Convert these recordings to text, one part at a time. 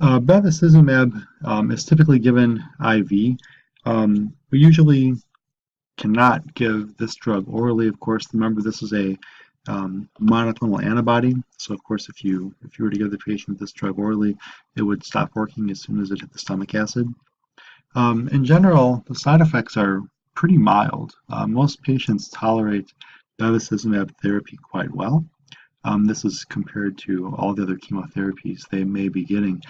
Bevacizumab is typically given IV. We usually cannot give this drug orally. Of course, remember this is a monoclonal antibody. So, of course, if you were to give the patient this drug orally, it would stop working as soon as it hit the stomach acid. In general, the side effects are pretty mild. Most patients tolerate bevacizumab therapy quite well. This is compared to all the other chemotherapies they may be getting.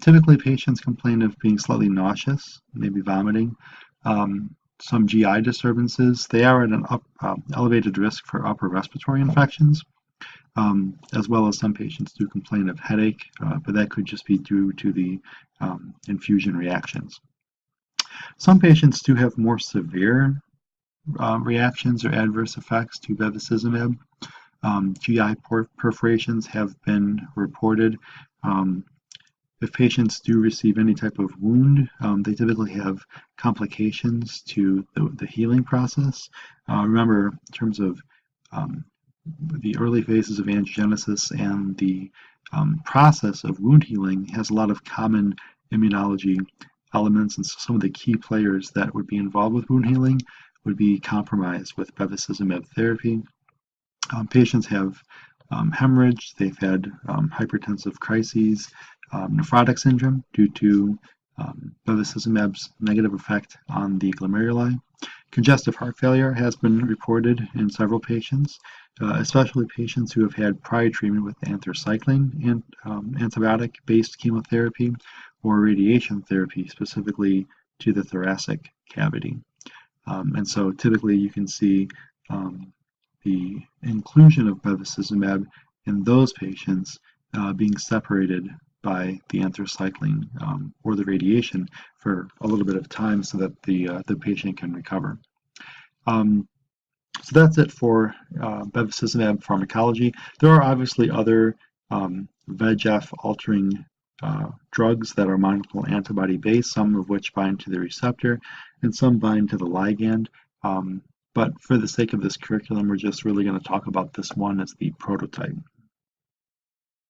Typically, patients complain of being slightly nauseous, maybe vomiting, some GI disturbances. They are at an elevated risk for upper respiratory infections, as well as some patients do complain of headache, but that could just be due to the infusion reactions. Some patients do have more severe reactions or adverse effects to bevacizumab. GI perforations have been reported. If patients do receive any type of wound, they typically have complications to the healing process. Remember, in terms of the early phases of angiogenesis and the process of wound healing has a lot of common immunology elements, and so some of the key players that would be involved with wound healing would be compromised with bevacizumab therapy. Patients have hemorrhage, they've had hypertensive crises, nephrotic syndrome due to bevacizumab's negative effect on the glomeruli. Congestive heart failure has been reported in several patients, especially patients who have had prior treatment with anthracycline and antibiotic-based chemotherapy or radiation therapy, specifically to the thoracic cavity. And so typically you can see the inclusion of bevacizumab in those patients being separated by the anthracycline or the radiation for a little bit of time so that the patient can recover. So that's it for bevacizumab pharmacology. There are obviously other VEGF altering drugs that are monoclonal antibody based, some of which bind to the receptor and some bind to the ligand. But for the sake of this curriculum, we're just really going to talk about this one as the prototype.